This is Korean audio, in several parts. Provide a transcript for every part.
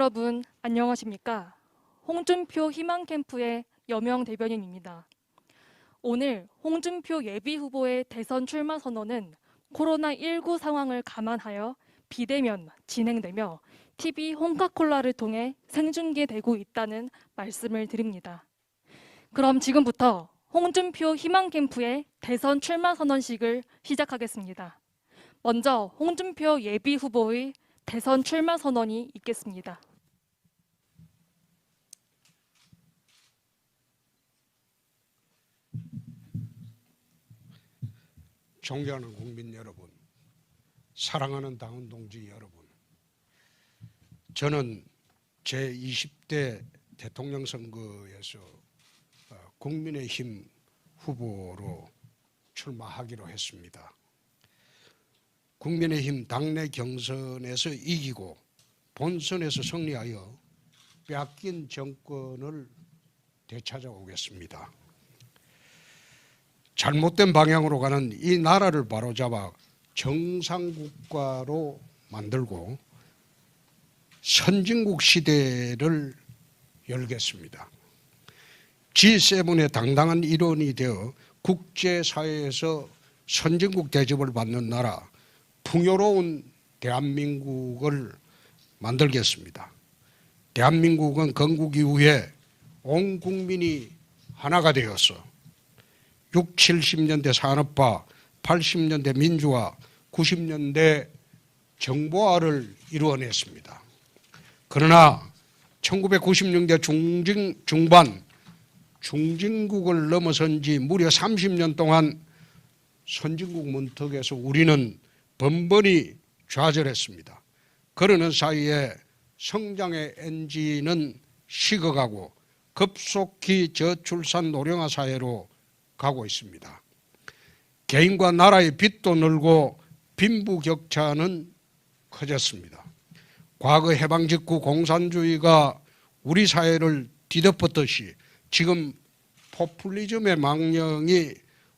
여러분, 안녕하십니까? 홍준표 희망캠프의 여명 대변인입니다. 오늘 홍준표 예비후보의 대선 출마 선언은 코로나19 상황을 감안하여 비대면 진행되며 TV 홍카콜라를 통해 생중계되고 있다는 말씀을 드립니다. 그럼 지금부터 홍준표 희망캠프의 대선 출마 선언식을 시작하겠습니다. 먼저 홍준표 예비후보의 대선 출마 선언이 있겠습니다. 존경하는 국민 여러분, 사랑하는 당원 동지 여러분, 저는 제20대 대통령 선거에서 국민의힘 후보로 출마하기로 했습니다. 국민의힘 당내 경선에서 이기고 본선에서 승리하여 빼앗긴 정권을 되찾아오겠습니다. 잘못된 방향으로 가는 이 나라를 바로잡아 정상국가로 만들고 선진국 시대를 열겠습니다. G7의 당당한 일원이 되어 국제사회에서 선진국 대접을 받는 나라, 풍요로운 대한민국을 만들겠습니다. 대한민국은 건국 이후에 온 국민이 하나가 되어서 60, 70년대 산업화, 80년대 민주화, 90년대 정보화를 이루어냈습니다. 그러나 1990년대 중반 중진국을 넘어선 지 무려 30년 동안 선진국 문턱에서 우리는 번번이 좌절했습니다. 그러는 사이에 성장의 엔진은 식어가고 급속히 저출산 노령화 사회로 가고 있습니다. 개인과 나라의 빚도 늘고 빈부격차는 커졌습니다. 과거 해방 직후 공산주의가 우리 사회를 뒤덮었듯이 지금 포퓰리즘의 망령이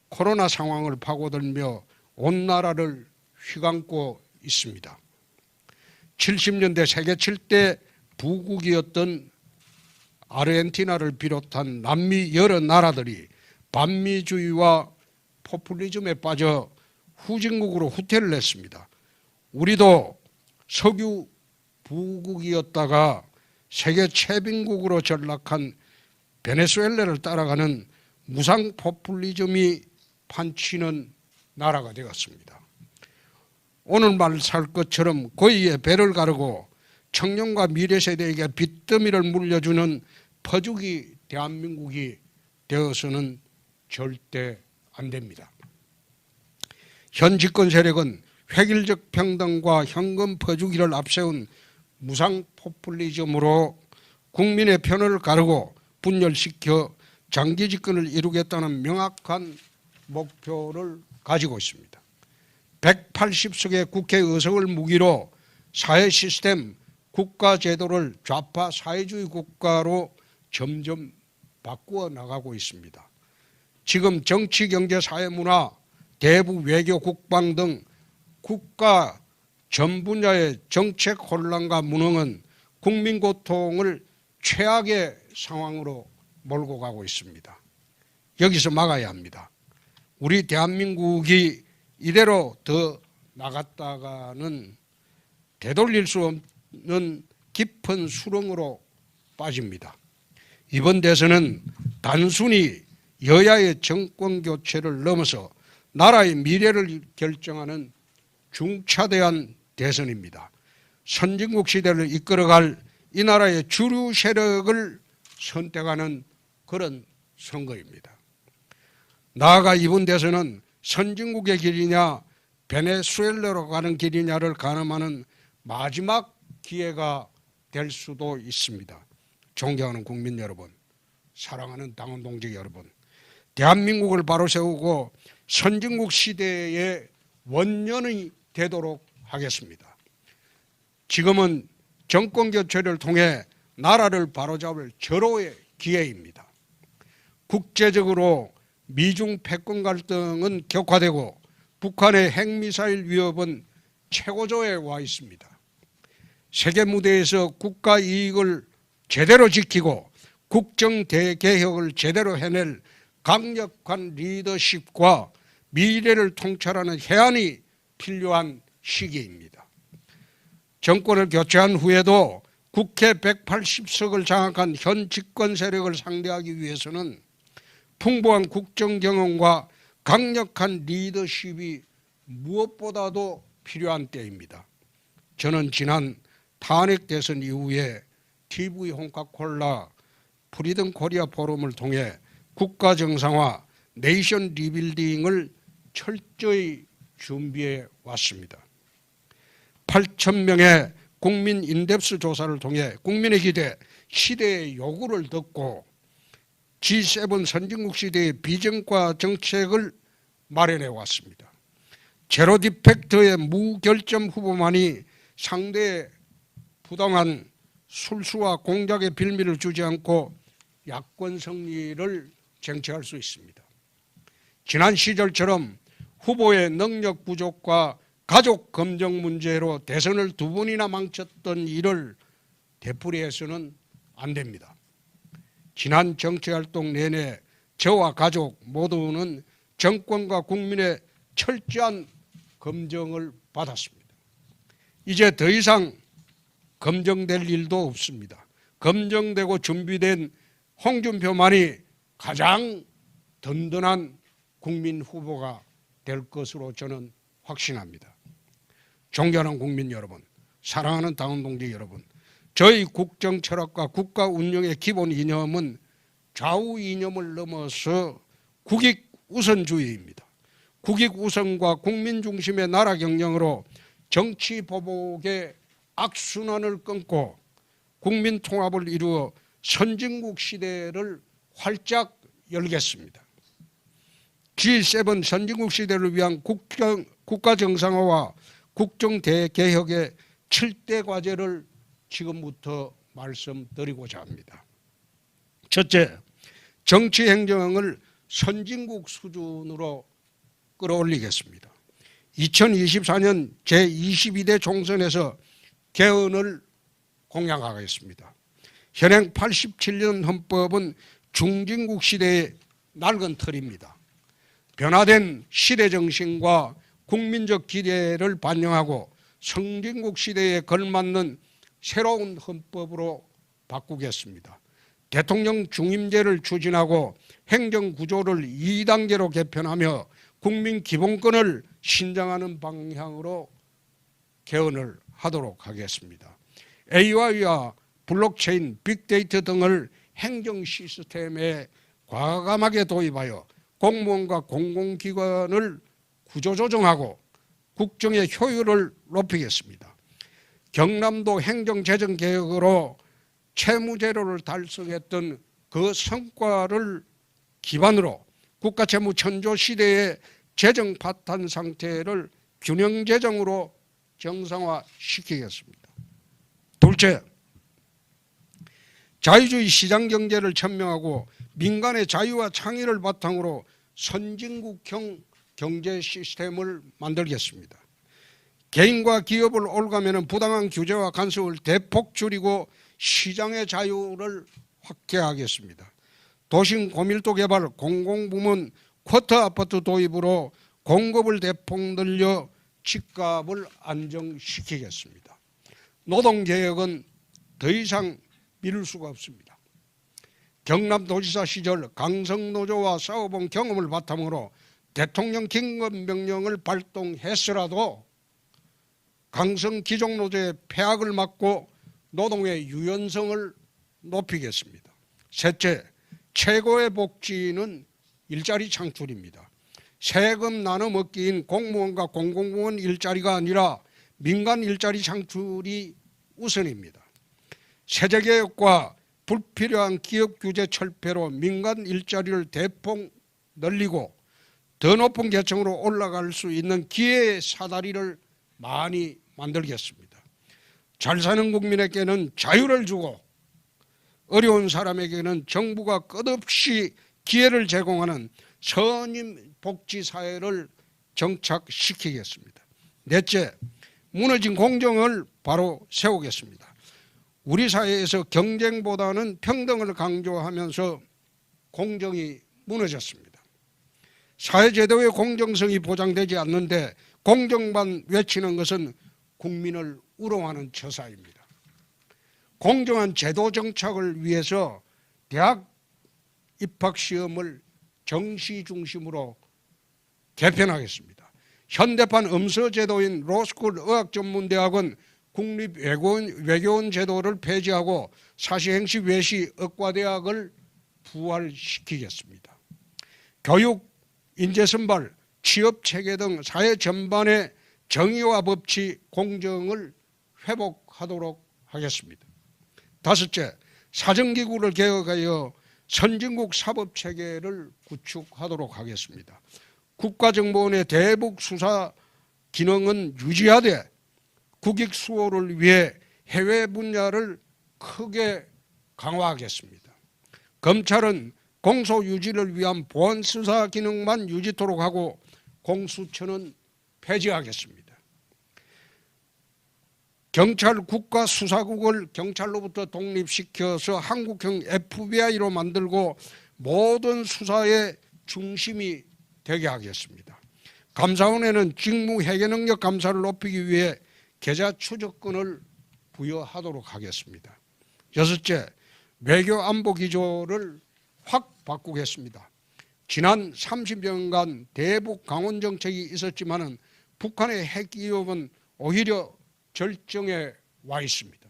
코로나 상황을 파고들며 온 나라를 휘감고 있습니다. 70년대 세계 7대 부국이었던 아르헨티나를 비롯한 남미 여러 나라들이 반미주의와 포퓰리즘에 빠져 후진국으로 후퇴를 했습니다. 우리도 석유 부국이었다가 세계 최빈국으로 전락한 베네수엘라를 따라가는 무상 포퓰리즘이 판치는 나라가 되었습니다. 오늘 말 살 것처럼 고의의 배를 가르고 청년과 미래 세대에게 빚더미를 물려주는 퍼주기 대한민국이 되어서는 절대 안 됩니다. 현 집권 세력은 획일적 평등과 현금 퍼주기를 앞세운 무상 포퓰리즘으로 국민의 편을 가르고 분열시켜 장기 집권을 이루겠다는 명확한 목표를 가지고 있습니다. 180석의 국회 의석을 무기로 사회 시스템, 국가 제도를 좌파 사회주의 국가로 점점 바꾸어 나가고 있습니다. 지금 정치, 경제, 사회, 문화, 대북, 외교, 국방 등 국가 전 분야의 정책 혼란과 무능은 국민 고통을 최악의 상황으로 몰고 가고 있습니다. 여기서 막아야 합니다. 우리 대한민국이 이대로 더 나갔다가는 되돌릴 수 없는 깊은 수렁으로 빠집니다. 이번 대선은 단순히 여야의 정권 교체를 넘어서 나라의 미래를 결정하는 중차대한 대선입니다. 선진국 시대를 이끌어갈 이 나라의 주류 세력을 선택하는 그런 선거입니다. 나아가 이번 대선은 선진국의 길이냐 베네수엘라로 가는 길이냐를 가늠하는 마지막 기회가 될 수도 있습니다. 존경하는 국민 여러분, 사랑하는 당원 동지 여러분, 대한민국을 바로 세우고 선진국 시대의 원년이 되도록 하겠습니다. 지금은 정권 교체를 통해 나라를 바로잡을 절호의 기회입니다. 국제적으로 미중 패권 갈등은 격화되고 북한의 핵미사일 위협은 최고조에 와 있습니다. 세계 무대에서 국가 이익을 제대로 지키고 국정 대개혁을 제대로 해낼 강력한 리더십과 미래를 통찰하는 해안이 필요한 시기입니다. 정권을 교체한 후에도 국회 180석을 장악한 현 집권 세력을 상대하기 위해서는 풍부한 국정 경험과 강력한 리더십이 무엇보다도 필요한 때입니다. 저는 지난 탄핵 대선 이후에 TV 홍카콜라 프리덤 코리아 포럼을 통해 국가 정상화, 네이션 리빌딩을 철저히 준비해 왔습니다. 8,000명의 국민 인덱스 조사를 통해 국민의 기대, 시대의 요구를 듣고 G7 선진국 시대의 비전과 정책을 마련해 왔습니다. 제로 디펙트의 무결점 후보만이 상대의 부당한 술수와 공작의 빌미를 주지 않고 야권 승리를 쟁취할 수 있습니다. 지난 시절처럼 후보의 능력 부족과 가족 검증 문제로 대선을 2번이나 망쳤던 일을 되풀이해서는 안 됩니다. 지난 정치활동 내내 저와 가족 모두는 정권과 국민의 철저한 검증을 받았습니다. 이제 더 이상 검증될 일도 없습니다. 검증되고 준비된 홍준표만이 가장 든든한 국민 후보가 될 것으로 저는 확신합니다. 존경하는 국민 여러분, 사랑하는 당원동지 여러분, 저희 국정 철학과 국가 운영의 기본 이념은 좌우 이념을 넘어서 국익 우선주의입니다. 국익 우선과 국민 중심의 나라 경영으로 정치 보복의 악순환을 끊고 국민 통합을 이루어 선진국 시대를 활짝 열겠습니다. G7 선진국 시대를 위한 국가 정상화와 국정 대개혁의 7대 과제를 지금부터 말씀드리고자 합니다. 첫째, 정치 행정을 선진국 수준으로 끌어올리겠습니다. 2024년 제22대 총선에서 개헌을 공약하겠습니다. 현행 87년 헌법은 중진국 시대의 낡은 틀입니다. 변화된 시대 정신과 국민적 기대를 반영하고 선진국 시대에 걸맞는 새로운 헌법으로 바꾸겠습니다. 대통령 중임제를 추진하고 행정구조를 2단계로 개편하며 국민 기본권을 신장하는 방향으로 개헌을 하도록 하겠습니다. AI와 블록체인, 빅데이터 등을 행정 시스템에 과감하게 도입하여 공무원과 공공기관을 구조조정하고 국정의 효율을 높이겠습니다. 경남도 행정재정개혁으로 채무제로를 달성했던 그 성과를 기반으로 국가채무 천조 시대의 재정 파탄 상태를 균형재정으로 정상화시키겠습니다. 둘째, 자유주의 시장경제를 천명하고 민간의 자유와 창의를 바탕으로 선진국형 경제 시스템을 만들겠습니다. 개인과 기업을 올가매는 부당한 규제와 간섭을 대폭 줄이고 시장의 자유를 확대하겠습니다. 도심 고밀도 개발, 공공부문 쿼터 아파트 도입으로 공급을 대폭 늘려 집값을 안정시키겠습니다. 노동개혁은 더 이상 미룰 수가 없습니다. 경남도지사 시절 강성노조와 싸워본 경험을 바탕으로 대통령 긴급명령을 발동했으라도 강성 기종노조의 폐악을 막고 노동의 유연성을 높이겠습니다. 셋째, 최고의 복지는 일자리 창출입니다. 세금 나눠 먹기인 공무원과 공공부문 일자리가 아니라 민간 일자리 창출이 우선입니다. 세제개혁과 불필요한 기업 규제 철폐로 민간 일자리를 대폭 늘리고 더 높은 계층으로 올라갈 수 있는 기회의 사다리를 많이 만들겠습니다. 잘 사는 국민에게는 자유를 주고 어려운 사람에게는 정부가 끝없이 기회를 제공하는 선임 복지 사회를 정착시키겠습니다. 넷째, 무너진 공정을 바로 세우겠습니다. 우리 사회에서 경쟁보다는 평등을 강조하면서 공정이 무너졌습니다. 사회제도의 공정성이 보장되지 않는데 공정만 외치는 것은 국민을 우롱하는 처사입니다. 공정한 제도 정착을 위해서 대학 입학시험을 정시 중심으로 개편하겠습니다. 현대판 음서제도인 로스쿨 의학전문대학은 국립외교원 제도를 폐지하고 사시행시 외시 의과대학을 부활시키겠습니다. 교육, 인재선발, 취업체계 등 사회 전반의 정의와 법치, 공정을 회복하도록 하겠습니다. 다섯째, 사정기구를 개혁하여 선진국 사법체계를 구축하도록 하겠습니다. 국가정보원의 대북 수사 기능은 유지하되 국익 수호를 위해 해외 분야를 크게 강화하겠습니다. 검찰은 공소 유지를 위한 보안 수사 기능만 유지토록 하고 공수처는 폐지하겠습니다. 경찰 국가수사국을 경찰로부터 독립시켜서 한국형 FBI로 만들고 모든 수사의 중심이 되게 하겠습니다. 감사원에는 직무 해결 능력 감사를 높이기 위해 계좌 추적권을 부여하도록 하겠습니다. 여섯째, 외교 안보 기조를 확 바꾸겠습니다. 지난 30년간 대북 강원 정책이 있었지만은 북한의 핵 위협은 오히려 절정에 와 있습니다.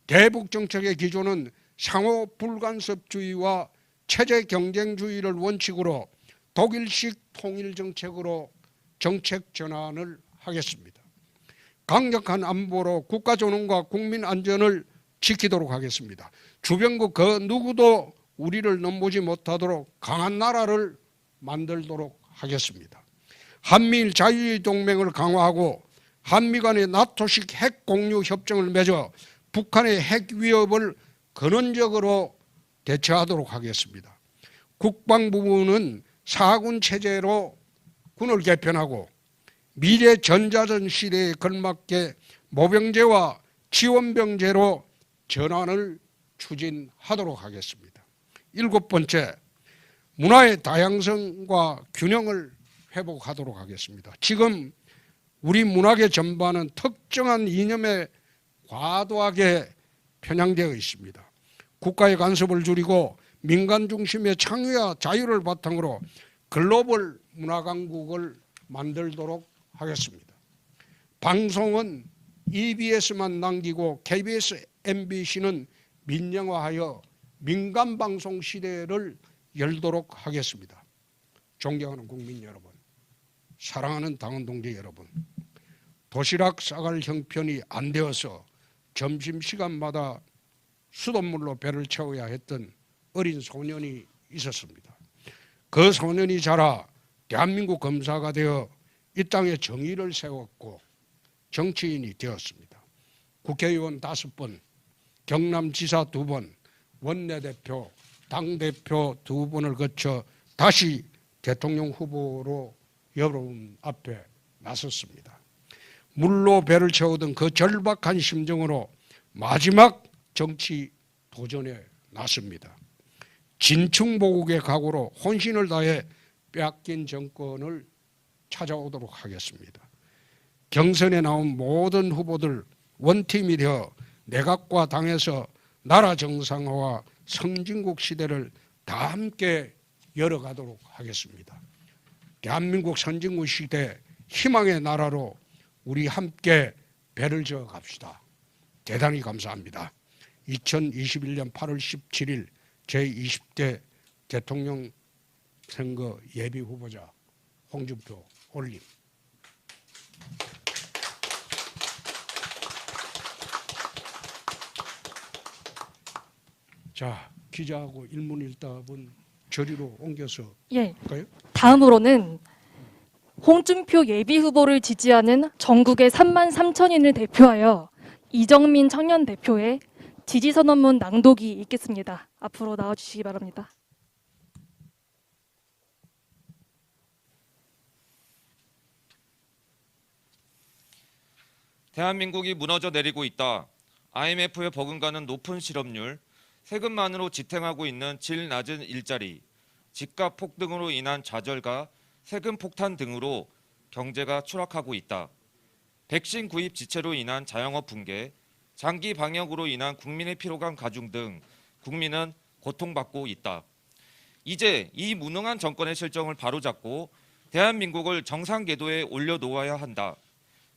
대북 정책의 기조는 상호 불간섭주의와 체제 경쟁주의를 원칙으로 독일식 통일 정책으로 정책 전환을 하겠습니다. 강력한 안보로 국가 존엄과 국민 안전을 지키도록 하겠습니다. 주변국 그 누구도 우리를 넘보지 못하도록 강한 나라를 만들도록 하겠습니다. 한미일 자유주의 동맹을 강화하고 한미 간의 나토식 핵 공유 협정을 맺어 북한의 핵 위협을 근원적으로 대처하도록 하겠습니다. 국방부는 사군 체제로 군을 개편하고 미래 전자전 시대에 걸맞게 모병제와 지원병제로 전환을 추진하도록 하겠습니다. 일곱 번째, 문화의 다양성과 균형을 회복하도록 하겠습니다. 지금 우리 문화계 전반은 특정한 이념에 과도하게 편향되어 있습니다. 국가의 간섭을 줄이고 민간 중심의 창의와 자유를 바탕으로 글로벌 문화강국을 만들도록 하겠습니다. 방송은 EBS만 남기고 KBS, MBC는 민영화하여 민간방송 시대를 열도록 하겠습니다. 존경하는 국민 여러분, 사랑하는 당원 동지 여러분, 도시락 싸갈 형편이 안 되어서 점심시간마다 수돗물로 배를 채워야 했던 어린 소년이 있었습니다. 그 소년이 자라 대한민국 검사가 되어 이 땅에 정의를 세웠고 정치인이 되었습니다. 국회의원 5번, 경남지사 2번, 원내대표, 당대표 2번을 거쳐 다시 대통령 후보로 여러분 앞에 나섰습니다. 물로 배를 채우던 그 절박한 심정으로 마지막 정치 도전에 나섭니다. 진충보국의 각오로 혼신을 다해 빼앗긴 정권을 찾아오도록 하겠습니다. 경선에 나온 모든 후보들 원팀이 되어 내각과 당에서 나라 정상화와 선진국 시대를 다 함께 열어가도록 하겠습니다. 대한민국 선진국 시대 희망의 나라로 우리 함께 배를 저어 갑시다. 대단히 감사합니다. 2021년 8월 17일 제20대 대통령 선거 예비 후보자 홍준표 올림. 자, 기자하고 일문일답은 저리로 옮겨서 할까요? 다음으로는 홍준표 예비 후보를 지지하는 전국의 3만 3천인을 대표하여 이정민 청년 대표의 지지선언문 낭독이 있겠습니다. 앞으로 나와주시기 바랍니다. 대한민국이 무너져 내리고 있다. IMF에 버금가는 높은 실업률, 세금만으로 지탱하고 있는 질 낮은 일자리, 집값 폭등으로 인한 좌절과 세금 폭탄 등으로 경제가 추락하고 있다. 백신 구입 지체로 인한 자영업 붕괴, 장기 방역으로 인한 국민의 피로감 가중 등 국민은 고통받고 있다. 이제 이 무능한 정권의 실정을 바로잡고 대한민국을 정상 궤도에 올려놓아야 한다.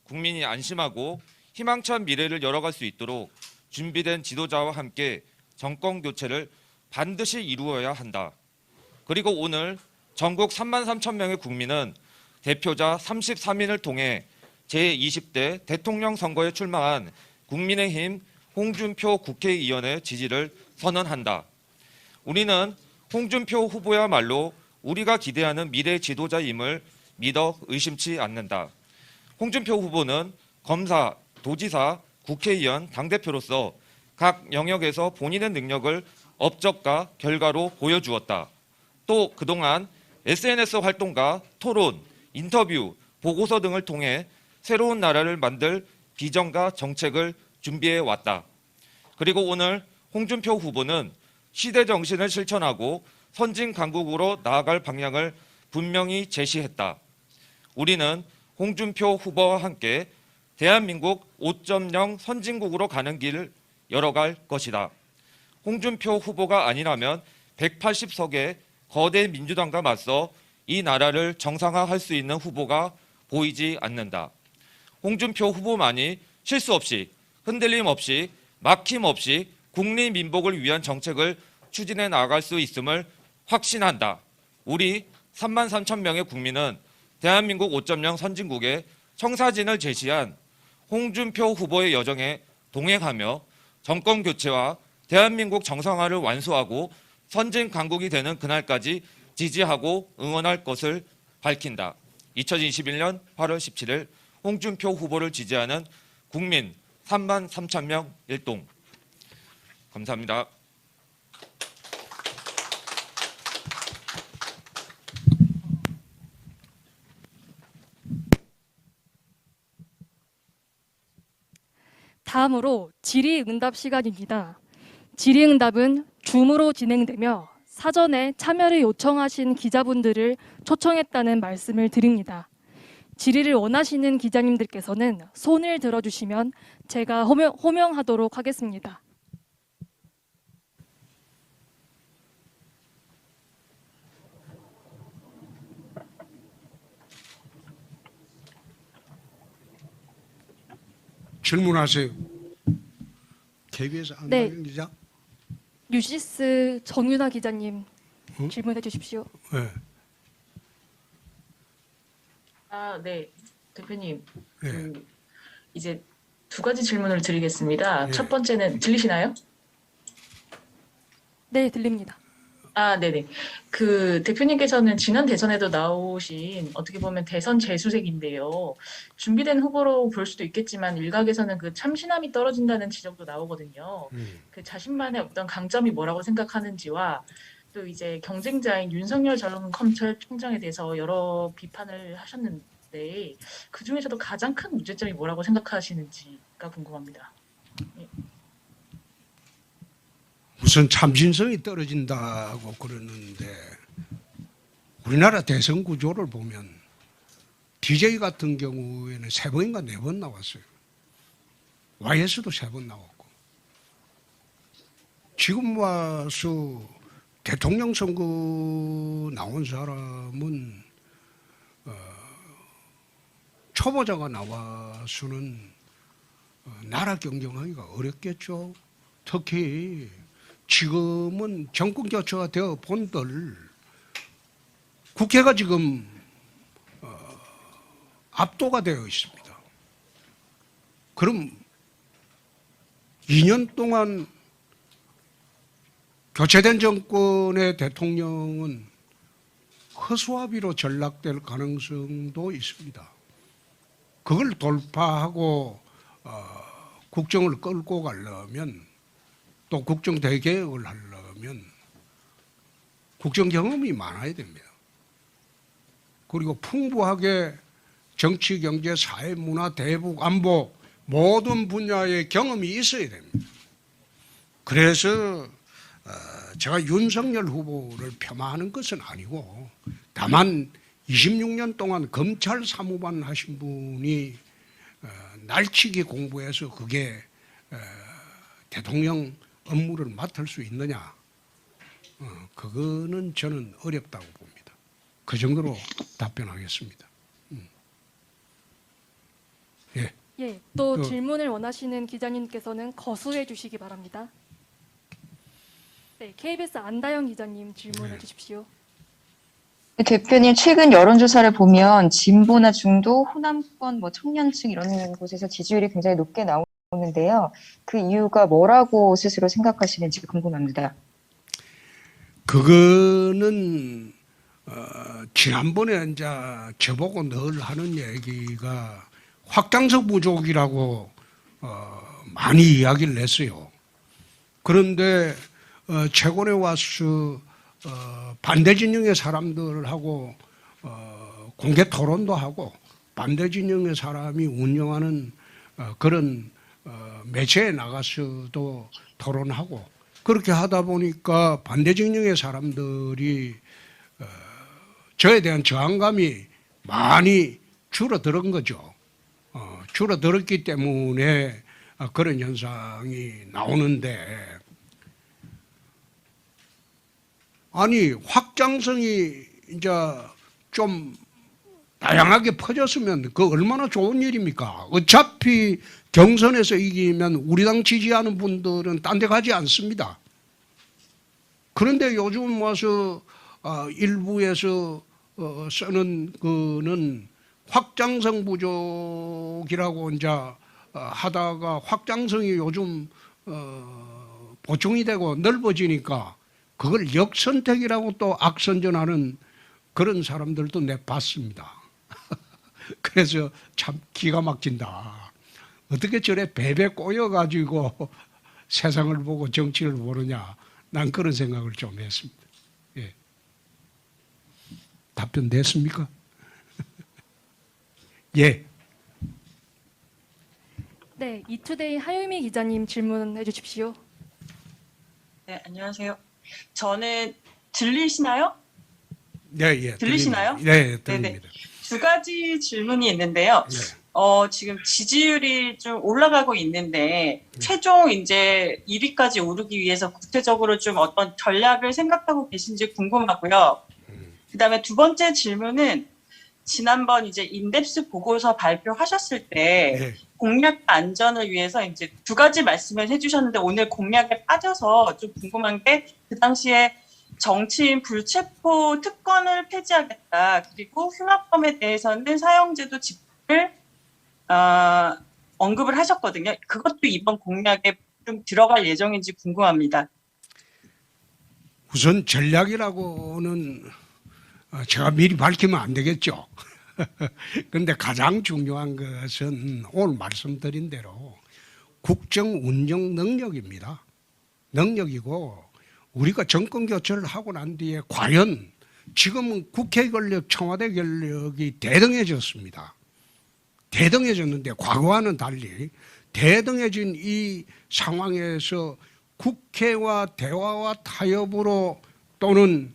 국민이 안심하고 희망찬 미래를 열어갈 수 있도록 준비된 지도자와 함께 정권 교체를 반드시 이루어야 한다. 그리고 오늘 전국 3만 3천 명의 국민은 대표자 33인을 통해 제20대 대통령 선거에 출마한 국민의힘 홍준표 국회의원의 지지를 선언한다. 우리는 홍준표 후보야말로 우리가 기대하는 미래 지도자임을 믿어 의심치 않는다. 홍준표 후보는 검사, 도지사, 국회의원, 당대표로서 각 영역에서 본인의 능력을 업적과 결과로 보여주었다. 또 그동안 SNS 활동과 토론, 인터뷰, 보고서 등을 통해 새로운 나라를 만들 비전과 정책을 준비해 왔다. 그리고 오늘 홍준표 후보는 시대 정신을 실천하고 선진 강국으로 나아갈 방향을 분명히 제시했다. 우리는 홍준표 후보와 함께 대한민국 5.0 선진국으로 가는 길을 열어갈 것이다. 홍준표 후보가 아니라면 180석의 거대 민주당과 맞서 이 나라를 정상화할 수 있는 후보가 보이지 않는다. 홍준표 후보만이 실수 없이, 흔들림 없이, 막힘 없이 국민민복을 위한 정책을 추진해 나갈 수 있음을 확신한다. 우리 3만 3천 명의 국민은 대한민국 5.0 선진국의 청사진을 제시한 홍준표 후보의 여정에 동행하며 정권 교체와 대한민국 정상화를 완수하고 선진 강국이 되는 그날까지 지지하고 응원할 것을 밝힌다. 2021년 8월 17일 홍준표 후보를 지지하는 국민 3만 3천 명 일동. 감사합니다. 다음으로 질의응답 시간입니다. 질의응답은 줌으로 진행되며 사전에 참여를 요청하신 기자분들을 초청했다는 말씀을 드립니다. 질의를 원하시는 기자님들께서는 손을 들어주시면 제가 호명하도록 하겠습니다. 질문하세요. KBS 네. 안나영 기자. 뉴시스 정윤아 기자님 질문해 주십시오. 네. 네, 대표님. 네. 이제 두 가지 질문을 드리겠습니다. 네. 첫 번째는 들리시나요? 네, 들립니다. 네네. 그 대표님께서는 지난 대선에도 나오신 어떻게 보면 대선 재수색인데요. 준비된 후보로 볼 수도 있겠지만 일각에서는 그 참신함이 떨어진다는 지적도 나오거든요. 그 자신만의 어떤 강점이 뭐라고 생각하는지와 또 이제 경쟁자인 윤석열 전 검찰총장에 대해서 여러 비판을 하셨는데 그 중에서도 가장 큰 문제점이 뭐라고 생각하시는지가 궁금합니다. 무슨 참신성이 떨어진다고 그러는데 우리나라 대선 구조를 보면 DJ 같은 경우에는 3번인가 4번 나왔어요. YS도 3번 나왔고 지금 와서 대통령 선거 나온 사람은 초보자가 나와서는 나라 경영하기가 어렵겠죠. 특히 지금은 정권 교체가 되어 본들 국회가 지금 압도가 되어 있습니다. 그럼 2년 동안 교체된 정권의 대통령은 허수아비로 전락될 가능성도 있습니다. 그걸 돌파하고 국정을 끌고 가려면 또 국정 대개혁을 하려면 국정 경험이 많아야 됩니다. 그리고 풍부하게 정치, 경제, 사회, 문화, 대북, 안보 모든 분야의 경험이 있어야 됩니다. 그래서 제가 윤석열 후보를 폄하하는 것은 아니고 다만 26년 동안 검찰 사무관 하신 분이 날치기 공부해서 그게 대통령 업무를 맡을 수 있느냐, 그거는 저는 어렵다고 봅니다. 그 정도로 답변하겠습니다. 예. 예, 또 질문을 원하시는 기자님께서는 거수해 주시기 바랍니다. 네, KBS 안다영 기자님 질문해 네. 주십시오. 대표님, 최근 여론조사를 보면 진보나 중도, 호남권, 청년층 이런 곳에서 지지율이 굉장히 높게 나오는데요. 그 이유가 뭐라고 스스로 생각하시는지 궁금합니다. 그거는 지난번에 이제 저보고 늘 하는 얘기가 확장석 부족이라고 많이 이야기를 했어요. 그런데 최근에 와서 반대 진영의 사람들하고 공개 토론도 하고 반대 진영의 사람이 운영하는 그런 매체에 나가서도 토론하고 그렇게 하다 보니까 반대 진영의 사람들이 저에 대한 저항감이 많이 줄어든 거죠. 줄어들었기 때문에 그런 현상이 나오는데, 아니 확장성이 이제 좀 다양하게 퍼졌으면 그 얼마나 좋은 일입니까? 어차피 경선에서 이기면 우리 당 지지하는 분들은 딴 데 가지 않습니다. 그런데 요즘 와서 일부에서 쓰는 거는 확장성 부족이라고 이제 하다가 확장성이 요즘 보충이 되고 넓어지니까 그걸 역선택이라고 또 악선전하는 그런 사람들도 내 봤습니다. 그래서 참 기가 막힌다. 어떻게 저래 베베 꼬여가지고 세상을 보고 정치를 보느냐. 난 그런 생각을 좀 했습니다. 예. 답변 됐습니까? 예. 네, 이투데이 하유미 기자님 질문해 주십시오. 네, 안녕하세요. 저는 들리시나요? 네, 예. 들리시나요? 네, 들립니다. 두 가지 질문이 있는데요. 네. 지금 지지율이 좀 올라가고 있는데 최종 이제 1위까지 오르기 위해서 구체적으로 좀 어떤 전략을 생각하고 계신지 궁금하고요. 그다음에 두 번째 질문은 지난번 이제 인덱스 보고서 발표하셨을 때 네. 공약 안전을 위해서 이제 두 가지 말씀을 해주셨는데 오늘 공약에 빠져서 좀 궁금한 게 그 당시에 정치인 불체포 특권을 폐지하겠다. 그리고 흉악범에 대해서는 사형제도 집행을 언급을 하셨거든요. 그것도 이번 공약에 좀 들어갈 예정인지 궁금합니다. 우선 전략이라고는 제가 미리 밝히면 안 되겠죠. 그런데 가장 중요한 것은 오늘 말씀드린 대로 국정 운영 능력입니다. 능력이고 우리가 정권 교체를 하고 난 뒤에 과연 지금은 국회 권력, 청와대 권력이 대등해졌습니다. 대등해졌는데 과거와는 달리 대등해진 이 상황에서 국회와 대화와 타협으로 또는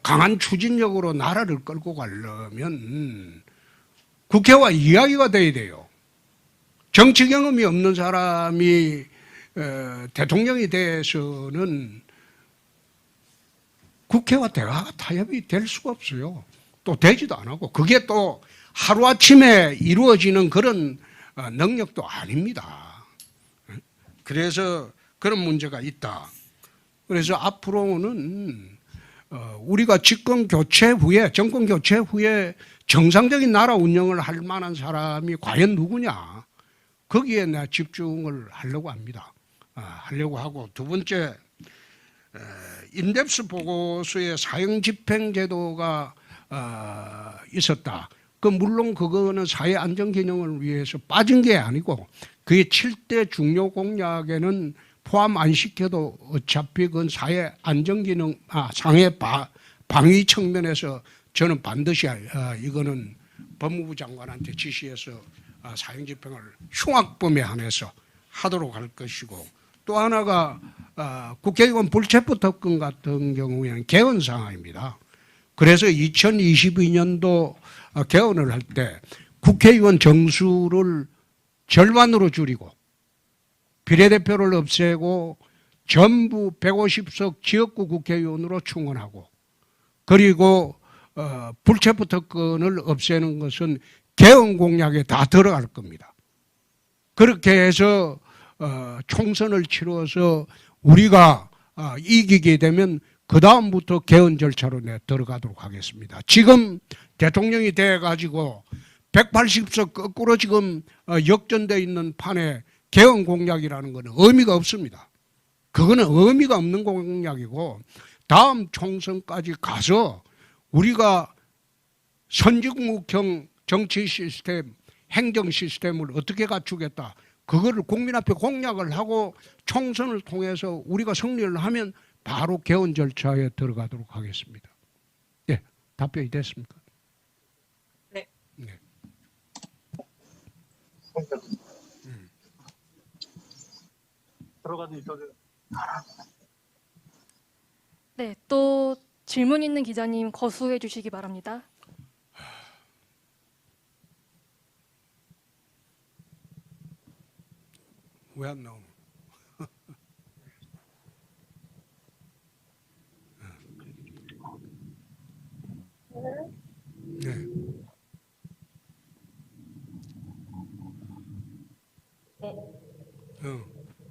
강한 추진력으로 나라를 끌고 가려면 국회와 이야기가 돼야 돼요. 정치 경험이 없는 사람이 대통령이 돼서는 국회와 대화가 타협이 될 수가 없어요. 또 되지도 안 하고 그게 또 하루아침에 이루어지는 그런 능력도 아닙니다. 그래서 그런 문제가 있다. 그래서 앞으로는 우리가 정권 교체 후에 정상적인 나라 운영을 할 만한 사람이 과연 누구냐. 거기에 내가 집중을 하려고 합니다. 하려고 하고 두 번째, 인덱스 보고서에 사형 집행 제도가 있었다. 물론 그거는 사회 안전 기능을 위해서 빠진 게 아니고 그게 7대 중요 공약에는 포함 안 시켜도 어차피 그건 사회 안전 기능, 상해 방위 측면에서 저는 반드시 이거는 법무부 장관한테 지시해서 사형 집행을 흉악범에 한해서 하도록 할 것이고, 또 하나가 국회의원 불체포 특권 같은 경우에는 개헌 사항입니다. 그래서 2022년도 개헌을 할 때 국회의원 정수를 절반으로 줄이고 비례대표를 없애고 전부 150석 지역구 국회의원으로 충원하고, 그리고 불체포 특권을 없애는 것은 개헌 공약에 다 들어갈 겁니다. 그렇게 해서 총선을 치러서 우리가 이기게 되면 그 다음부터 개헌 절차로 들어가도록 하겠습니다. 지금 대통령이 돼가지고 180석 거꾸로 지금 역전돼 있는 판에 개헌 공약이라는 것은 의미가 없습니다. 그거는 의미가 없는 공약이고, 다음 총선까지 가서 우리가 선진국형 정치 시스템, 행정 시스템을 어떻게 갖추겠다, 그거를 국민 앞에 공약을 하고 총선을 통해서 우리가 승리를 하면 바로 개헌 절차에 들어가도록 하겠습니다. 예, 답변이 됐습니까? 네. 네. 들어가도 있어도 네, 또 질문 있는 기자님 거수해 주시기 바랍니다. 왜 안 나오노? 네.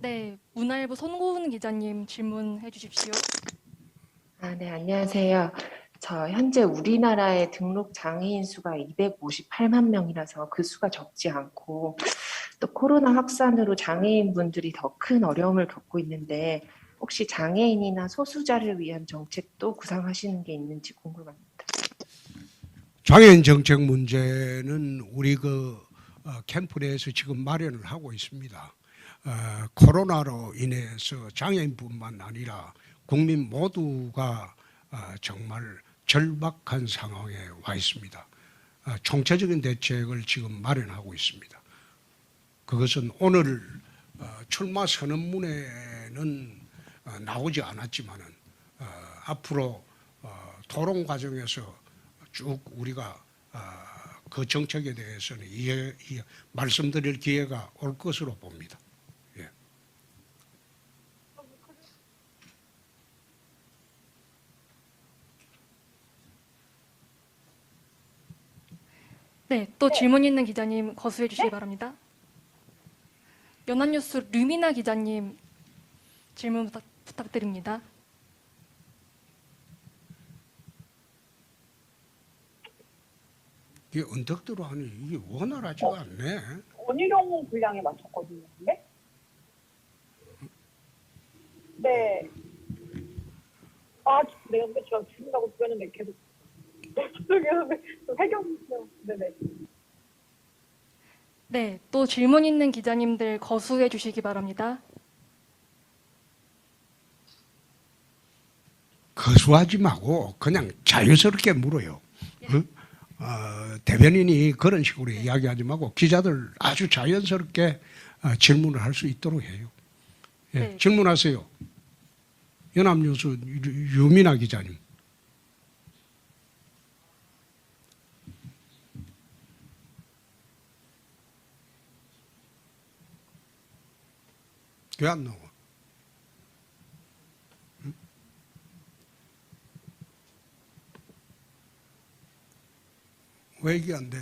네, 문화일보 손고은 기자님 질문해 주십시오. 네, 안녕하세요. 저 현재 우리나라의 등록 장애인 수가 258만 명이라서 그 수가 적지 않고, 또 코로나 확산으로 장애인 분들이 더 큰 어려움을 겪고 있는데, 혹시 장애인이나 소수자를 위한 정책도 구상하시는 게 있는지 궁금합니다. 장애인 정책 문제는 우리 캠프 내에서 지금 마련을 하고 있습니다. 코로나로 인해서 장애인뿐만 아니라 국민 모두가 정말 절박한 상황에 와 있습니다. 총체적인 대책을 지금 마련하고 있습니다. 그것은 오늘 출마 선언문에는 나오지 않았지만은 앞으로 토론 과정에서 쭉 우리가 그 정책에 대해서는 말씀드릴 기회가 올 것으로 봅니다. 예. 네, 또 질문 있는 기자님 거수해 주시기 바랍니다. 연합뉴스 류미나 기자님 질문 부탁드립니다. 이게 언덕대로 하니 이게 원활하지가 않네. 원희룡 분량에 맞췄거든요. 근데? 네. 내가 근데 제가 죽는다고 그랬는데 계속 죄송해요. 해경이요. 네네. 네, 또 질문 있는 기자님들 거수해 주시기 바랍니다. 거수하지 마고 그냥 자연스럽게 물어요. 응? 대변인이 그런 식으로 이야기하지 말고 기자들 아주 자연스럽게 질문을 할 수 있도록 해요. 예, 네. 질문하세요. 연합뉴스 유민아 기자님. 왜 안 나와? 응? 왜 이게 안 돼?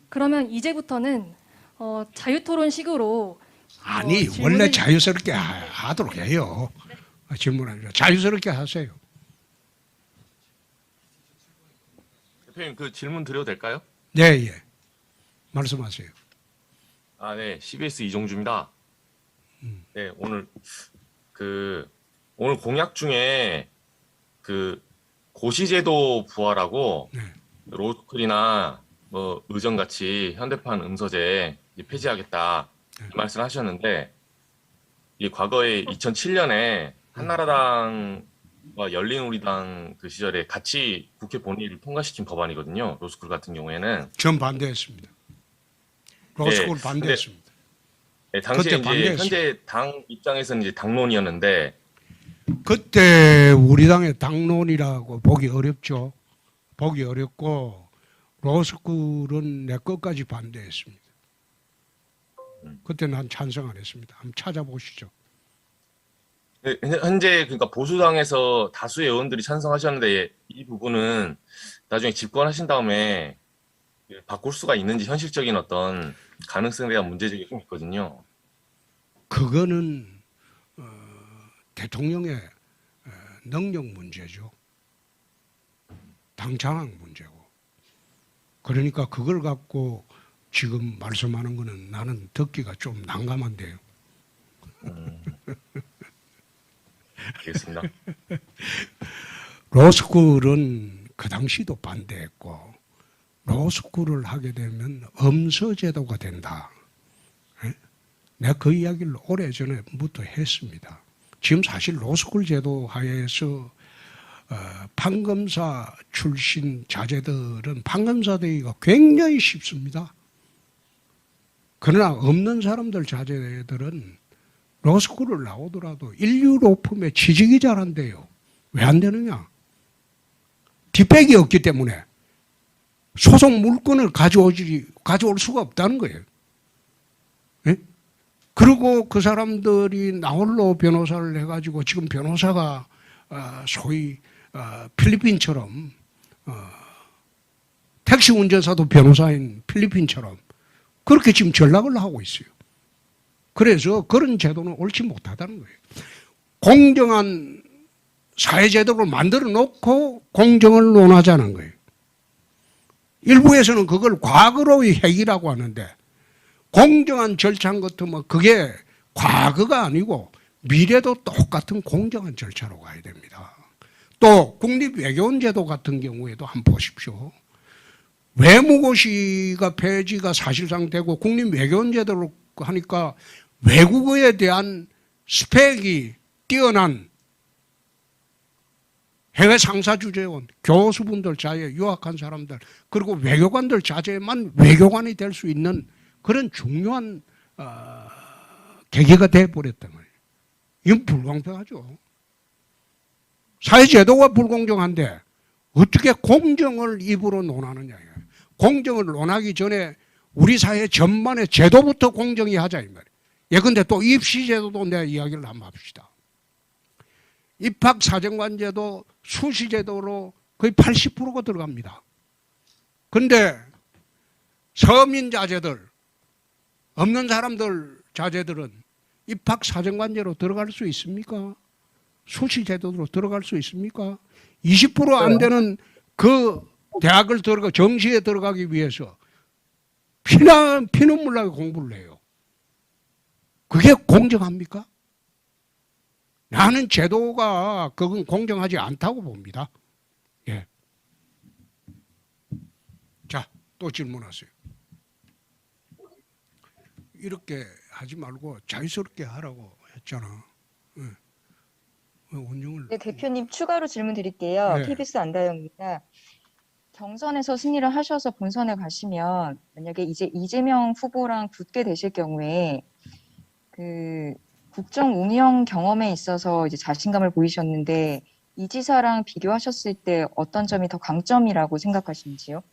그러면 이제부터는 자유토론식으로 아니 질문을- 원래 자유스럽게 하도록 해요. 질문하죠. 자유스럽게 하세요. 대표님 그 질문 드려도 될까요? 네, 예. 말씀하세요. 네, CBS 이종주입니다. 네, 오늘 오늘 공약 중에 고시제도 부활하고 네. 로스쿨이나 뭐 의정 같이 현대판 음서제 이제 폐지하겠다 이 말씀하셨는데 이 과거에 2007년에 한나라당 열린우리당 그 시절에 같이 국회 본회의를 통과시킨 법안이거든요. 로스쿨 같은 경우에는. 전 반대했습니다. 로스쿨 네, 반대했습니다. 네, 당시에 그때 이제 반대했어요. 현재 당 입장에서는 이제 당론이었는데 그때 우리 당의 당론이라고 보기 어렵죠. 보기 어렵고 로스쿨은 내 것까지 반대했습니다. 그때 난 찬성 안 했습니다. 한번 찾아보시죠. 네, 현재 그러니까 보수당에서 다수의 의원들이 찬성하셨는데 이 부분은 나중에 집권하신 다음에 바꿀 수가 있는지 현실적인 어떤 가능성에 대한 문제제기가 좀 있거든요. 그거는 대통령의 능력 문제죠. 당 장악 문제고. 그러니까 그걸 갖고 지금 말씀하는 거는 나는 듣기가 좀 난감한데요. 알겠습니다. 로스쿨은 그 당시도 반대했고 로스쿨을 하게 되면 엄서제도가 된다. 내가 그 이야기를 오래전에부터 했습니다. 지금 사실 로스쿨 제도 하에서 판검사 출신 자제들은 판검사 되기가 굉장히 쉽습니다. 그러나 없는 사람들 자제들은 로스쿨을 나오더라도 인류 로펌에 취직이 잘 안 돼요. 왜 안 되느냐? 뒷백이 없기 때문에 소속 물건을 가져올 수가 없다는 거예요. 예? 그리고 그 사람들이 나홀로 변호사를 해가지고 지금 변호사가 소위 필리핀처럼 택시 운전사도 변호사인 필리핀처럼 그렇게 지금 전락을 하고 있어요. 그래서 그런 제도는 옳지 못하다는 거예요. 공정한 사회제도를 만들어 놓고 공정을 논하자는 거예요. 일부에서는 그걸 과거로의 핵이라고 하는데 공정한 절차인 것 같으면 그게 과거가 아니고 미래도 똑같은 공정한 절차로 가야 됩니다. 또 국립외교원제도 같은 경우에도 한번 보십시오. 외무고시가 폐지가 사실상 되고 국립외교원제도로 하니까 외국어에 대한 스펙이 뛰어난 해외 상사주재원, 교수분들 자제, 유학한 사람들, 그리고 외교관들 자제만 외교관이 될 수 있는 그런 중요한 계기가 되어버렸단 말이에요. 이건 불공평하죠. 사회제도가 불공정한데 어떻게 공정을 입으로 논하느냐. 공정을 논하기 전에 우리 사회 전반의 제도부터 공정히 하자 이 말이에요. 예컨대 또 입시제도도 내 이야기를 한번 합시다. 입학사정관제도 수시제도로 거의 80%가 들어갑니다. 그런데 서민자제들, 없는 사람들 자제들은 입학사정관제로 들어갈 수 있습니까? 수시제도로 들어갈 수 있습니까? 20% 안 되는 그 대학을 정시에 들어가기 위해서 피눈물 나게 공부를 해요. 그게 공정합니까? 나는 제도가 그건 공정하지 않다고 봅니다. 예. 자, 또 질문하세요. 이렇게 하지 말고 자유스럽게 하라고 했잖아. 예. 원중을. 네, 대표님 추가로 질문 드릴게요. 네. KBS 안다영입니다. 경선에서 승리를 하셔서 본선에 가시면 만약에 이제 이재명 후보랑 붙게 되실 경우에 그 국정 운영 경험에 있어서 이제 자신감을 보이셨는데 이 지사랑 비교하셨을 때 어떤 점이 더 강점이라고 생각하시는지요?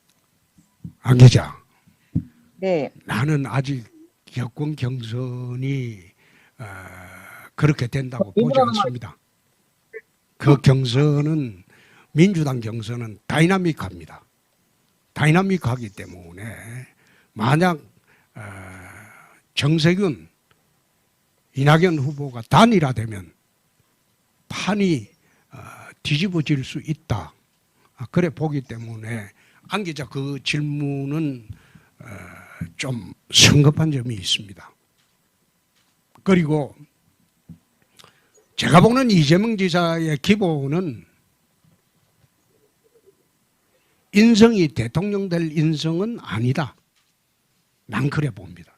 안 기자. 네. 나는 아직 여권 경선이 그렇게 된다고 보지 않습니다. 그 경선은 민주당 경선은 다이나믹합니다. 다이나믹하기 때문에 만약 정세균, 이낙연 후보가 단일화되면 판이 뒤집어질 수 있다. 그래 보기 때문에 안 기자 그 질문은 좀 성급한 점이 있습니다. 그리고 제가 보는 이재명 지사의 기본은 인성이 대통령 될 인성은 아니다. 난 그래 봅니다.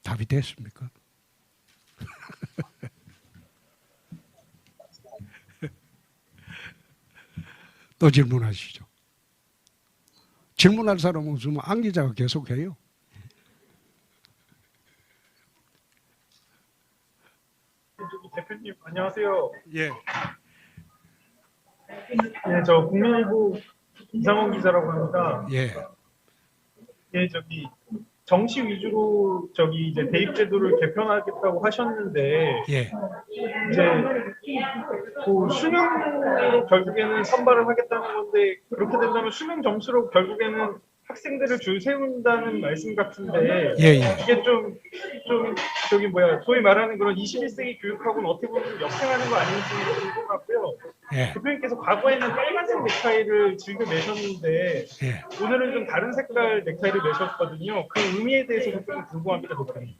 답이 됐습니까? 또 질문하시죠. 질문할 사람 없으면 안 기자가 계속해요. 대표님 안녕하세요. 예. 네, 저 국민일보 이상원 기자라고 합니다. 예. 예, 정시 위주로 이제 대입 제도를 개편하겠다고 하셨는데 예. 이제 그 수능으로 결국에는 선발을 하겠다는 건데 그렇게 된다면 수능 점수로 결국에는 학생들을 줄 세운다는 말씀 같은데 예, 예. 이게 좀 소위 말하는 그런 21세기 교육하고는 어떻게 보면 역행하는 거 아닌지 궁금하고요. 예. 대표님께서 과거에는 빨간색 넥타이를 즐겨 매셨는데 예. 오늘은 좀 다른 색깔 넥타이를 매셨거든요. 그 의미에 대해서도 좀 궁금합니다, 대표님.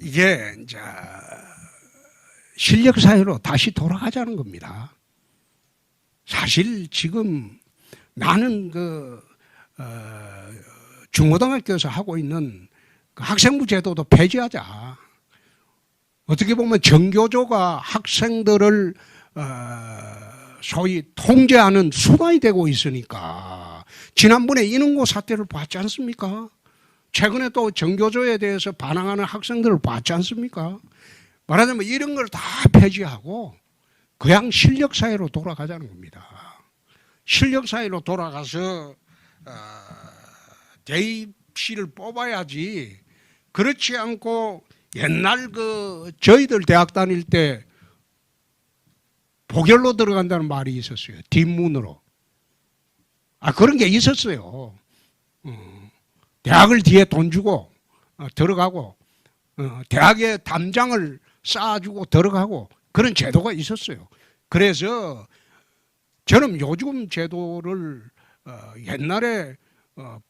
이게 이제 실력 사회로 다시 돌아가자는 겁니다. 사실 지금 나는 중고등학교에서 하고 있는 그 학생부 제도도 폐지하자. 어떻게 보면 정교조가 학생들을 소위 통제하는 수단이 되고 있으니까 지난번에 인원고 사태를 봤지 않습니까? 최근에 또 정교조에 대해서 반항하는 학생들을 봤지 않습니까? 말하자면 이런 걸 다 폐지하고 그냥 실력 사회로 돌아가자는 겁니다. 실력 사회로 돌아가서 대입시를 뽑아야지. 그렇지 않고 옛날 저희들 대학 다닐 때 보결로 들어간다는 말이 있었어요. 뒷문으로. 그런 게 있었어요. 대학을 뒤에 돈 주고 들어가고 대학에 담장을 쌓아주고 들어가고 그런 제도가 있었어요. 그래서 저는 요즘 제도를 옛날에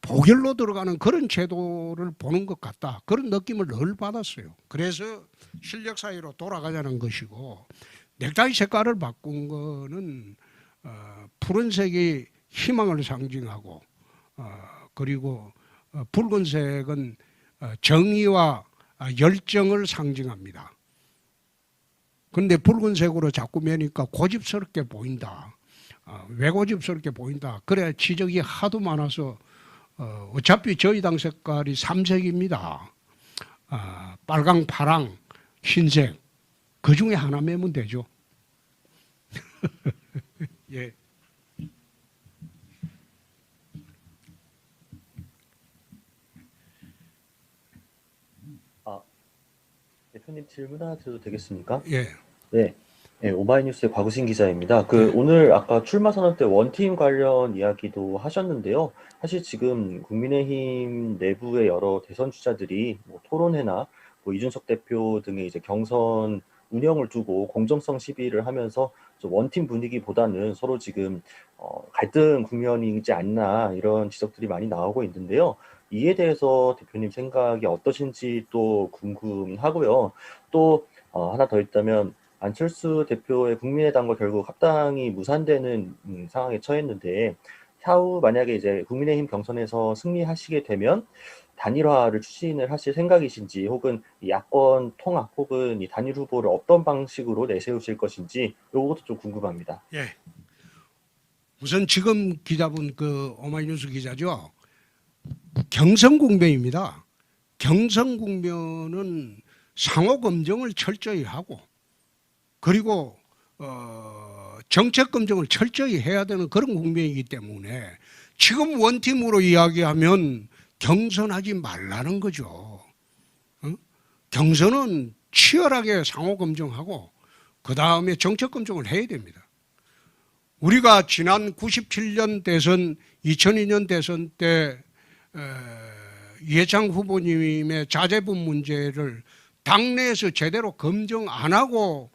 보결로 들어가는 그런 제도를 보는 것 같다. 그런 느낌을 늘 받았어요. 그래서 실력 사회로 돌아가자는 것이고 넥타이 색깔을 바꾼 거는 푸른색이 희망을 상징하고 그리고 붉은색은 정의와 열정을 상징합니다. 그런데 붉은색으로 자꾸 매니까 고집스럽게 보인다. 왜 고집스럽게 보인다. 그래 지적이 하도 많아서 어차피 저희 당 색깔이 3색입니다. 빨강, 파랑, 흰색. 그 중에 하나 매면 되죠. 예. 대표님 질문 하나 드려도 되겠습니까? 예. 네. 네, 오마이뉴스의 곽우신 기자입니다. 오늘 아까 출마 선언 때 원팀 관련 이야기도 하셨는데요. 사실 지금 국민의힘 내부의 여러 대선 주자들이 토론회나 이준석 대표 등의 이제 경선 운영을 두고 공정성 시비를 하면서 좀 원팀 분위기보다는 서로 지금 갈등 국면이지 않나 이런 지적들이 많이 나오고 있는데요. 이에 대해서 대표님 생각이 어떠신지 또 궁금하고요. 또 하나 더 있다면 안철수 대표의 국민의당과 결국 합당이 무산되는 상황에 처했는데 향후 만약에 이제 국민의힘 경선에서 승리하시게 되면 단일화를 추진을 하실 생각이신지 혹은 야권 통합 혹은 이 단일 후보를 어떤 방식으로 내세우실 것인지 이것도 좀 궁금합니다. 예. 우선 지금 기자분 오마이뉴스 기자죠. 경선 국면입니다. 경선 국면은 상호 검증을 철저히 하고 그리고 정책 검증을 철저히 해야 되는 그런 국면이기 때문에 지금 원팀으로 이야기하면 경선하지 말라는 거죠. 경선은 치열하게 상호 검증하고 그 다음에 정책 검증을 해야 됩니다. 우리가 지난 97년 대선, 2002년 대선 때 이해창 후보님의 자제분 문제를 당내에서 제대로 검증 안 하고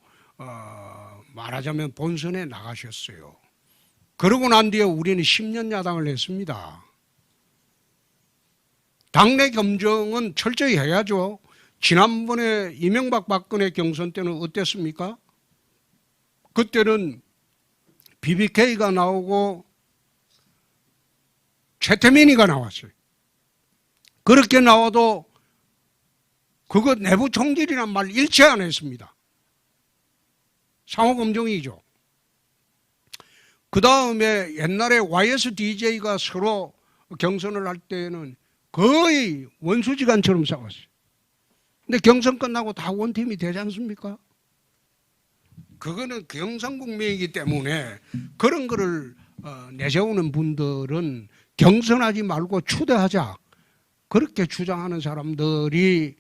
말하자면 본선에 나가셨어요. 그러고 난 뒤에 우리는 10년 야당을 했습니다. 당내 검증은 철저히 해야죠. 지난번에 이명박 박근혜 경선 때는 어땠습니까? 그때는 BBK가 나오고 최태민이가 나왔어요. 그렇게 나와도 그거 내부 총질이란 말 일체 안 했습니다. 상호 검증이죠. 그 다음에 옛날에 YSDJ가 서로 경선을 할 때는 거의 원수지간처럼 싸웠어요. 근데 경선 끝나고 다 원팀이 되지 않습니까? 그거는 경상국민이기 때문에 그런 거를 내세우는 분들은 경선하지 말고 추대하자. 그렇게 주장하는 사람들이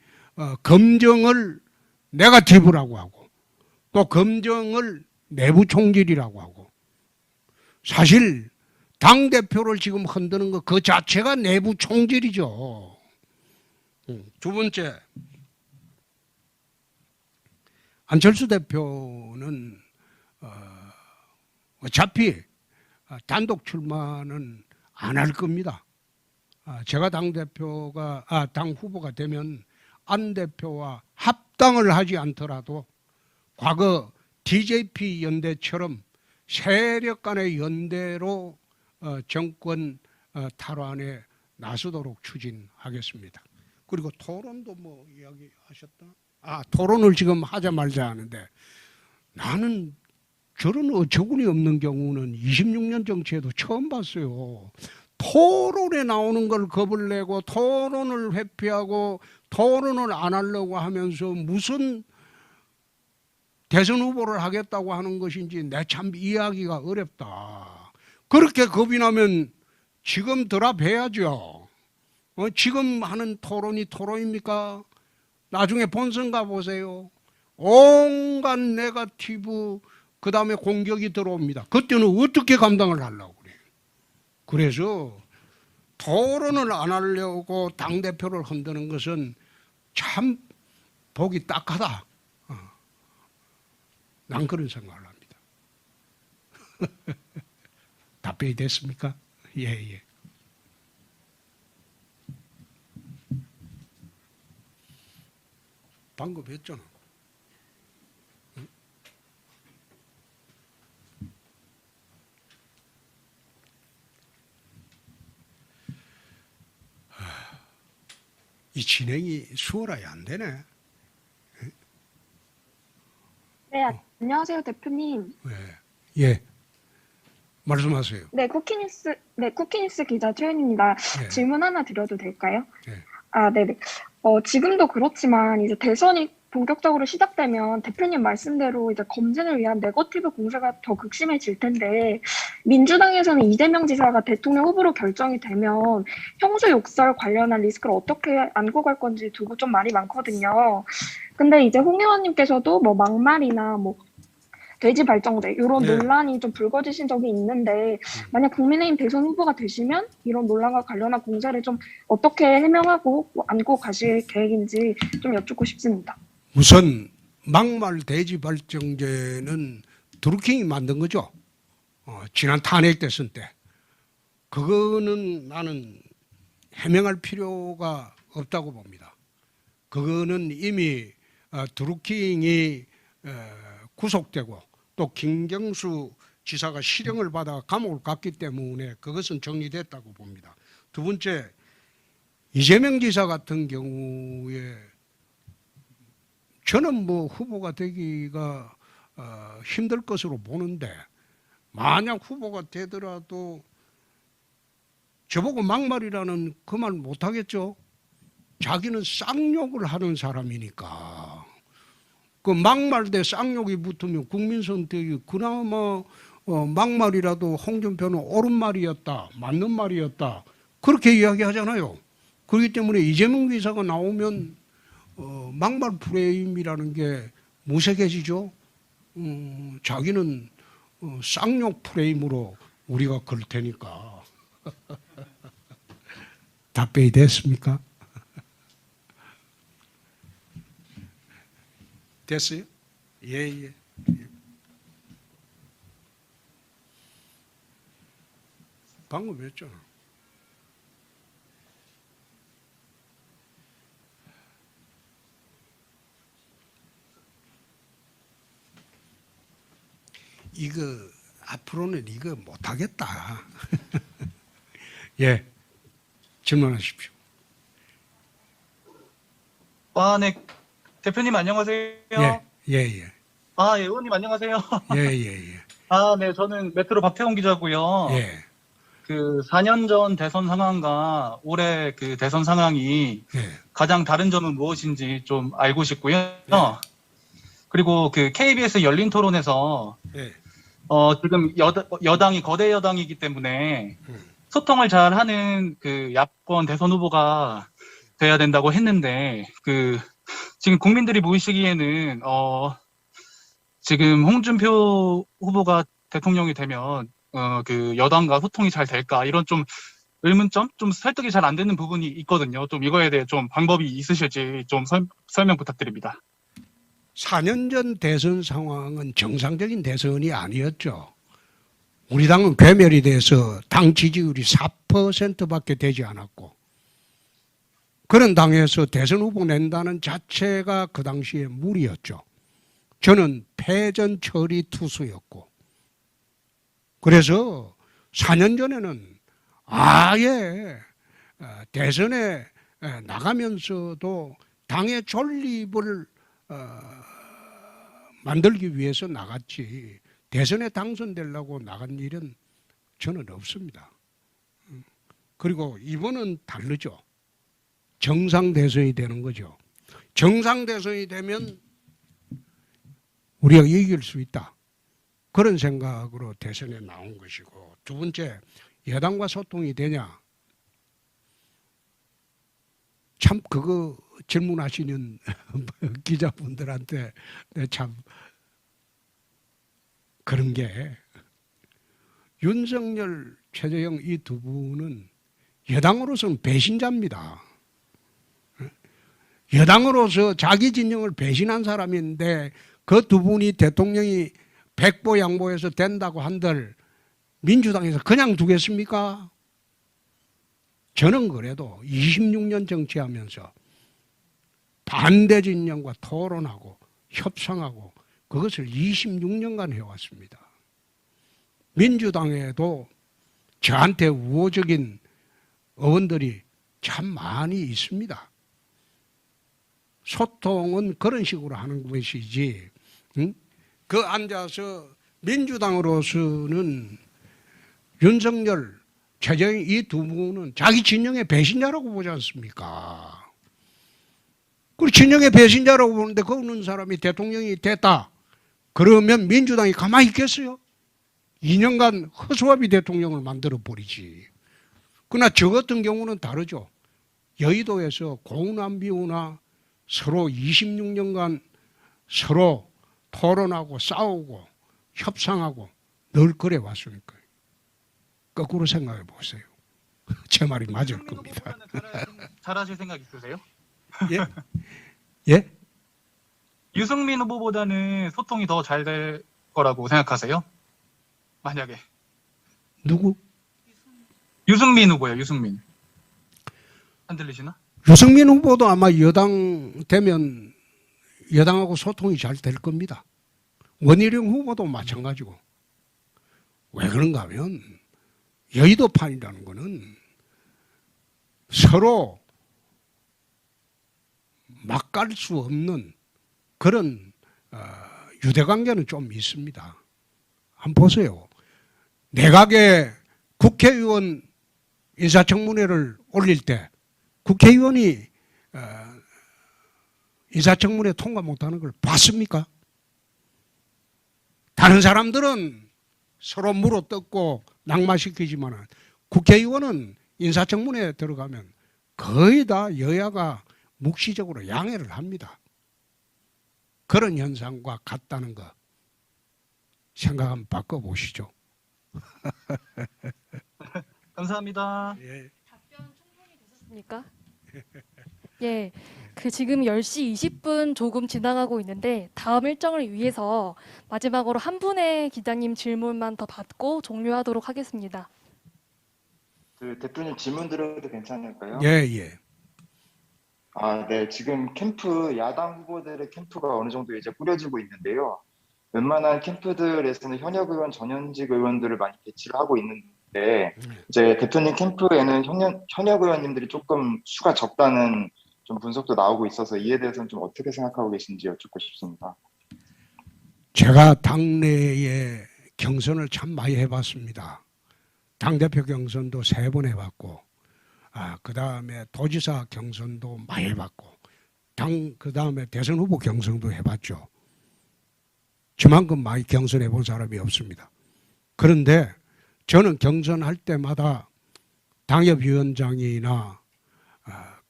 검정을 네거티브라고 하고 또 검정을 내부 총질이라고 하고 사실 당대표를 지금 흔드는 거 그 자체가 내부 총질이죠. 두 번째, 안철수 대표는 어차피 단독 출마는 안 할 겁니다. 제가 당 후보가 되면 안 대표와 합당을 하지 않더라도 과거 DJP 연대처럼 세력 간의 연대로 정권 탈환에 나서도록 추진하겠습니다. 그리고 토론도 뭐 이야기하셨다? 토론을 지금 하자 말자 하는데 나는 저런 어처구니 없는 경우는 26년 정치에도 처음 봤어요. 토론에 나오는 걸 겁을 내고 토론을 회피하고 토론을 안 하려고 하면서 무슨 대선 후보를 하겠다고 하는 것인지 내 참 이해하기가 어렵다. 그렇게 겁이 나면 지금 드랍해야죠. 지금 하는 토론이 토론입니까? 나중에 본선 가보세요. 온갖 네거티브 그 다음에 공격이 들어옵니다. 그때는 어떻게 감당을 하려고 그래요. 그래서 토론을 안 하려고 당대표를 흔드는 것은 참 보기 딱하다. 난 그런 생각을 합니다. 답변이 됐습니까? 예. 방금 했잖아. 이 진행이 수월하게 안 되네. 네, 안녕하세요, 대표님. 예. 말씀하세요. 네, 쿠키뉴스 기자 최은입니다. 예. 질문 하나 드려도 될까요? 예. 네네. 지금도 그렇지만 이제 대선이 본격적으로 시작되면 대표님 말씀대로 이제 검증을 위한 네거티브 공세가 더 극심해질 텐데 민주당에서는 이재명 지사가 대통령 후보로 결정이 되면 형수 욕설 관련한 리스크를 어떻게 안고 갈 건지 두고 좀 말이 많거든요. 근데 이제 홍 의원님께서도 뭐 막말이나 뭐 돼지 발정제 이런 네. 논란이 좀 불거지신 적이 있는데 만약 국민의힘 대선 후보가 되시면 이런 논란과 관련한 공세를 좀 어떻게 해명하고 안고 가실 계획인지 좀 여쭙고 싶습니다. 우선 막말 돼지 발정제는 드루킹이 만든 거죠. 지난 탄핵 대선 때. 그거는 나는 해명할 필요가 없다고 봅니다. 그거는 이미 드루킹이 구속되고 또 김경수 지사가 실형을 받아 감옥을 갔기 때문에 그것은 정리됐다고 봅니다. 두 번째, 이재명 지사 같은 경우에 저는 뭐 후보가 되기가 힘들 것으로 보는데 만약 후보가 되더라도 저보고 막말이라는 그 말 못하겠죠. 자기는 쌍욕을 하는 사람이니까. 그 막말 대 쌍욕이 붙으면 국민 선택이 그나마 막말이라도 홍준표는 옳은 말이었다, 맞는 말이었다 그렇게 이야기하잖아요. 그렇기 때문에 이재명 지사가 나오면 막말 프레임이라는 게 무색해지죠. 자기는 쌍욕 프레임으로 우리가 걸 테니까. 답변이 됐습니까? 됐어요? 예. 방금 했잖아. 이거 앞으로는 이거 못하겠다. 예, 질문하십시오. 네. 대표님 안녕하세요. 예. 의원님 안녕하세요. 예. 네, 저는 메트로 박태원 기자고요. 예. 그 4년 전 대선 상황과 올해 그 대선 상황이 예. 가장 다른 점은 무엇인지 좀 알고 싶고요. 그리고 그 KBS 열린 토론에서 예. 지금 여당이 거대 여당이기 때문에 소통을 잘 하는 그 야권 대선 후보가 돼야 된다고 했는데 그 지금 국민들이 보시기에는 지금 홍준표 후보가 대통령이 되면 그 여당과 소통이 잘 될까 이런 좀 의문점, 좀 설득이 잘 안 되는 부분이 있거든요. 좀 이거에 대해 좀 방법이 있으실지 좀 설명 부탁드립니다. 4년 전 대선 상황은 정상적인 대선이 아니었죠. 우리 당은 괴멸이 돼서 당 지지율이 4%밖에 되지 않았고, 그런 당에서 대선 후보 낸다는 자체가 그 당시에 무리였죠. 저는 패전 처리 투수였고, 그래서 4년 전에는 아예 대선에 나가면서도 당의 존립을 만들기 위해서 나갔지, 대선에 당선되려고 나간 일은 저는 없습니다. 그리고 이번은 다르죠. 정상 대선이 되는 거죠. 정상 대선이 되면 우리가 이길 수 있다, 그런 생각으로 대선에 나온 것이고, 두 번째, 여당과 소통이 되냐? 참 그거 질문하시는 기자분들한테 참 그런 게, 윤석열, 최재형 이 두 분은 여당으로서는 배신자입니다. 여당으로서 자기 진영을 배신한 사람인데 그 두 분이 대통령이 백보양보해서 된다고 한들 민주당에서 그냥 두겠습니까? 저는 그래도 26년 정치하면서 반대 진영과 토론하고 협상하고 그것을 26년간 해왔습니다. 민주당에도 저한테 우호적인 의원들이 참 많이 있습니다. 소통은 그런 식으로 하는 것이지, 그 앉아서 민주당으로서는 윤석열, 최재형 이 두 분은 자기 진영의 배신자라고 보지 않습니까? 그 진영의 배신자라고 보는데 그 없는 사람이 대통령이 됐다 그러면 민주당이 가만히 있겠어요? 2년간 허수아비 대통령을 만들어 버리지. 그러나 저 같은 경우는 다르죠. 여의도에서 고우나 비우나 서로 26년간 서로 토론하고 싸우고 협상하고 늘 그래 왔으니까요. 거꾸로 생각해 보세요. 제 말이 맞을 겁니다. 잘하실 생각 있으세요? 예? 예? 유승민 후보보다는 소통이 더 잘 될 거라고 생각하세요? 만약에. 누구? 유승민 후보요, 유승민. 안 들리시나? 유승민 후보도 아마 여당 되면 여당하고 소통이 잘 될 겁니다. 원희룡 후보도 마찬가지고. 왜 그런가 하면 여의도판이라는 거는 서로 막 갈 수 없는 그런 유대관계는 좀 있습니다. 한번 보세요. 내각에 국회의원 인사청문회를 올릴 때 국회의원이 인사청문회 통과 못하는 걸 봤습니까? 다른 사람들은 서로 물어뜯고 낙마시키지만 국회의원은 인사청문회에 들어가면 거의 다 여야가 묵시적으로 양해를 합니다. 그런 현상과 같다는 거 생각 한번 바꿔보시죠. 감사합니다. 예. 답변 충분히 되셨습니까? 예, 그 지금 10시 20분 조금 지나가고 있는데 다음 일정을 위해서 마지막으로 한 분의 기자님 질문만 더 받고 종료하도록 하겠습니다. 그 대표님 질문 드려도 괜찮을까요? 예, 예. 네. 지금 캠프, 야당 후보들의 캠프가 어느 정도 이제 꾸려지고 있는데요. 웬만한 캠프들에서는 현역 의원, 전현직 의원들을 많이 배치를 하고 있는데, 이제 대표님 캠프에는 현역 의원님들이 조금 수가 적다는 좀 분석도 나오고 있어서 이에 대해서는 좀 어떻게 생각하고 계신지 여쭙고 싶습니다. 제가 당내에 경선을 참 많이 해봤습니다. 당대표 경선도 3번 해봤고, 그 다음에 도지사 경선도 많이 해봤고, 그 다음에 대선 후보 경선도 해봤죠. 저만큼 많이 경선해 본 사람이 없습니다. 그런데 저는 경선할 때마다 당협위원장이나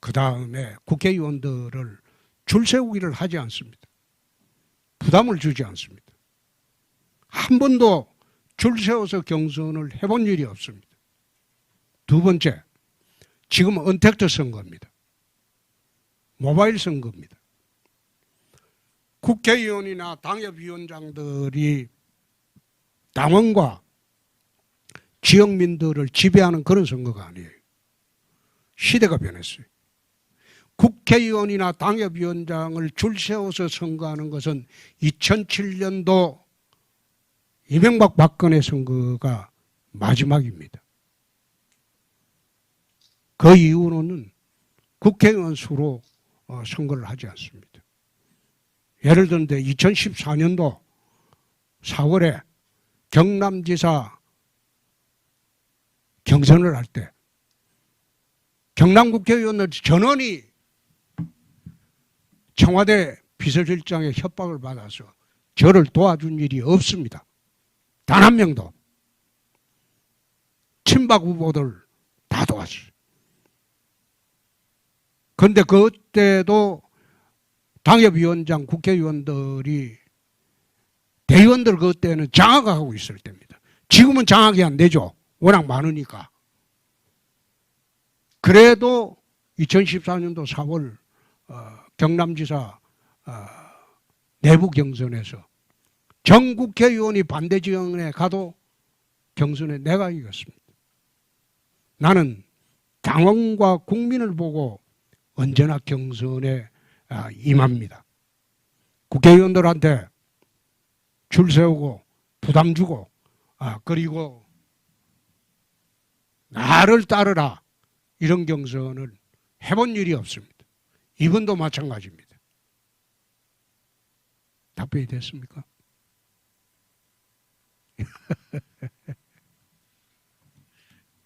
그 다음에 국회의원들을 줄 세우기를 하지 않습니다. 부담을 주지 않습니다. 한 번도 줄 세워서 경선을 해본 일이 없습니다. 두 번째, 지금 언택트 선거입니다. 모바일 선거입니다. 국회의원이나 당협위원장들이 당원과 지역민들을 지배하는 그런 선거가 아니에요. 시대가 변했어요. 국회의원이나 당협위원장을 줄 세워서 선거하는 것은 2007년도 이명박 박근혜 선거가 마지막입니다. 그 이후로는 국회의원 수로 선거를 하지 않습니다. 예를 들는데 2014년도 4월에 경남지사 경선을 할 때 경남국회의원들 전원이 청와대 비서실장의 협박을 받아서 저를 도와준 일이 없습니다. 단 한 명도. 친박 후보들 다 도왔어요. 그런데 그때도 당협위원장, 국회의원들이 대의원들 그때는 장악하고 있을 때입니다. 지금은 장악이 안 되죠. 워낙 많으니까. 그래도 2014년도 4월 경남지사 내부 경선에서 전 국회의원이 반대 지역에 가도 경선에 내가 이겼습니다. 나는 당원과 국민을 보고 언제나 경선에 임합니다. 국회의원들한테 줄 세우고 부담 주고 그리고 나를 따르라 이런 경선을 해본 일이 없습니다. 이번도 마찬가지입니다. 답변이 됐습니까?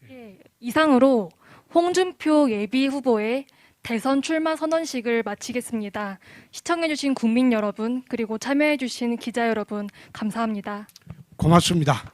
예, 이상으로 홍준표 예비 후보의 대선 출마 선언식을 마치겠습니다. 시청해주신 국민 여러분 그리고 참여해주신 기자 여러분 감사합니다. 고맙습니다.